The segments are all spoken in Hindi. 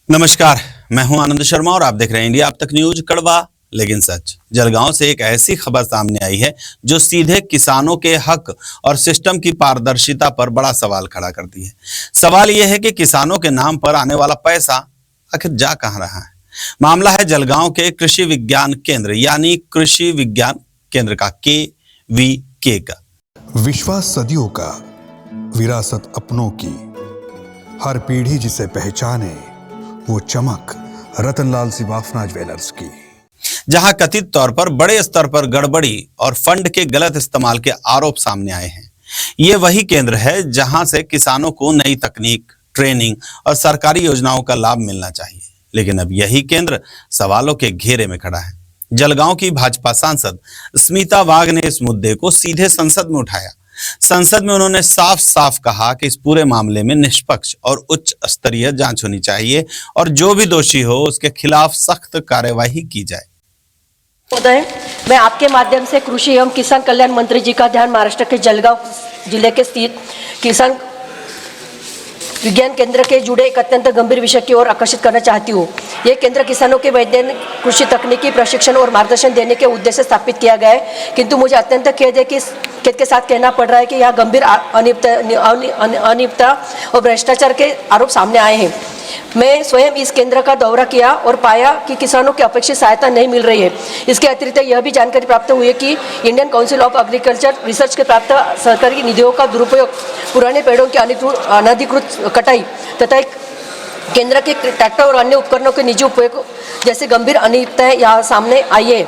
नमस्कार, मैं हूं आनंद शर्मा और आप देख रहे हैं इंडिया अब तक न्यूज। कड़वा लेकिन सच। जलगांव से एक ऐसी खबर सामने आई है जो सीधे किसानों के हक और सिस्टम की पारदर्शिता पर बड़ा सवाल खड़ा करती है। सवाल यह है कि किसानों के नाम पर आने वाला पैसा आखिर जा कहां रहा है। मामला है जलगांव के कृषि विज्ञान केंद्र यानी कृषि विज्ञान केंद्र का KVK का। विश्वास सदियों का, विरासत अपनों की, हर पीढ़ी जिसे पहचाने वो चमक रतनलाल सिवाफना ज्वेलर्स की। जहां कथित तौर पर बड़े स्तर पर गड़बड़ी और फंड के गलत इस्तेमाल के आरोप सामने आए हैं। ये वही केंद्र है जहां से किसानों को नई तकनीक, ट्रेनिंग और सरकारी योजनाओं का लाभ मिलना चाहिए, लेकिन अब यही केंद्र सवालों के घेरे में खड़ा है। जलगांव की भाजपा सांसद स्मिता वाघ ने इस मुद्दे को सीधे संसद में उठाया। संसद में उन्होंने साफ साफ कहा कि इस पूरे मामले में निष्पक्ष और उच्च स्तरीय जांच होनी चाहिए और जो भी दोषी हो उसके खिलाफ सख्त कार्यवाही की जाए। महोदय, मैं आपके माध्यम से कृषि एवं किसान कल्याण मंत्री जी का ध्यान महाराष्ट्र के जलगांव जिले के स्थित किसान विज्ञान केंद्र के जुड़े एक अत्यंत गंभीर विषय की ओर आकर्षित करना चाहती हूँ। ये केंद्र किसानों के वैज्ञानिक कृषि तकनीकी प्रशिक्षण और मार्गदर्शन देने के उद्देश्य से स्थापित किया गया है, किंतु मुझे अत्यंत खेद है कि खेद के साथ कहना पड़ रहा है कि यहाँ गंभीर अनियमितता और भ्रष्टाचार के आरोप सामने आए हैं। मैं स्वयं इस केंद्र का दौरा किया और पाया कि किसानों की अपेक्षित सहायता नहीं मिल रही है। इसके अतिरिक्त यह भी जानकारी प्राप्त हुई है कि Indian council of agriculture research के प्राप्त सरकारी निधियों का दुरुपयोग, पुराने पेड़ों की अनधिकृत कटाई तथा केंद्र के ट्रैक्टर और अन्य उपकरणों के निजी उपयोग जैसे गंभीर अनियमितताएं यहाँ सामने आई है।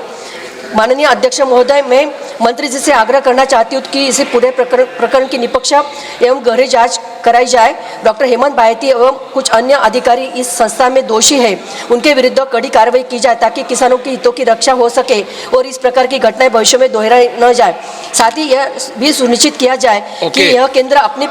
माननीय अध्यक्ष महोदय, मैं मंत्री जी से आग्रह करना चाहती हूँ कि इसे पूरे प्रकरण की निष्पक्ष एवं गहरी जांच कराई जाए। डॉक्टर हेमंत बायती एवं कुछ अन्य अधिकारी इस संस्था में दोषी है, उनके विरुद्ध कड़ी कार्रवाई की जाए ताकि किसानों के हितों की रक्षा हो सके और इस प्रकार की घटनाएं भविष्य में दोहराई न जाए। साथ ही यह भी सुनिश्चित किया जाए कि यह केंद्र अपनी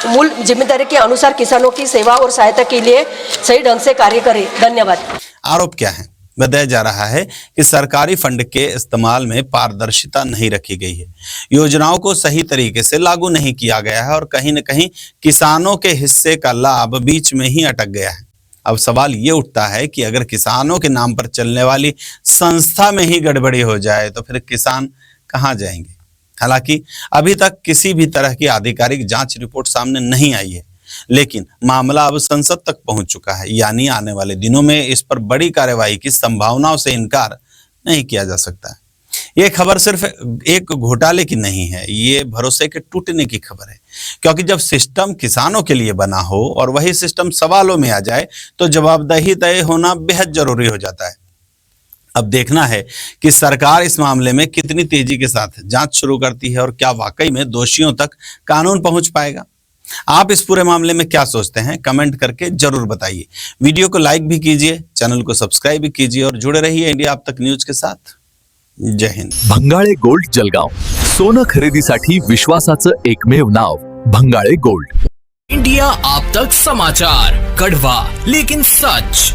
मूल जिम्मेदारी के अनुसार किसानों की सेवा और सहायता के लिए सही ढंग से कार्य करे। धन्यवाद। आरोप क्या है? बताया जा रहा है कि सरकारी फंड के इस्तेमाल में पारदर्शिता नहीं रखी गई है, योजनाओं को सही तरीके से लागू नहीं किया गया है और कहीं न कहीं किसानों के हिस्से का लाभ बीच में ही अटक गया है। अब सवाल ये उठता है कि अगर किसानों के नाम पर चलने वाली संस्था में ही गड़बड़ी हो जाए तो फिर किसान कहाँ जाएंगे? हालांकि अभी तक किसी भी तरह की आधिकारिक जांच रिपोर्ट सामने नहीं आई है, लेकिन मामला अब संसद तक पहुंच चुका है, यानी आने वाले दिनों में इस पर बड़ी कार्यवाही की संभावनाओं से इनकार नहीं किया जा सकता है। ये खबर सिर्फ एक घोटाले की नहीं है, ये भरोसे के टूटने की खबर है, क्योंकि जब सिस्टम किसानों के लिए बना हो और वही सिस्टम सवालों में आ जाए तो जवाबदेही तय होना बेहद जरूरी हो जाता है। अब देखना है कि सरकार इस मामले में कितनी तेजी के साथ जांच शुरू करती है और क्या वाकई में दोषियों तक कानून पहुंच पाएगा। आप इस पूरे मामले में क्या सोचते हैं? कमेंट करके जरूर बताइए। वीडियो को लाइक भी कीजिए, चैनल को सब्सक्राइब भी कीजिए और जुड़े रहिए इंडिया अब तक न्यूज के साथ। जय हिंद। भंगाळे गोल्ड जलगांव, सोनं खरेदीसाठी विश्वासाचं एकमेव नाव भंगाळे गोल्ड। इंडिया अब तक समाचार, कड़वा लेकिन सच।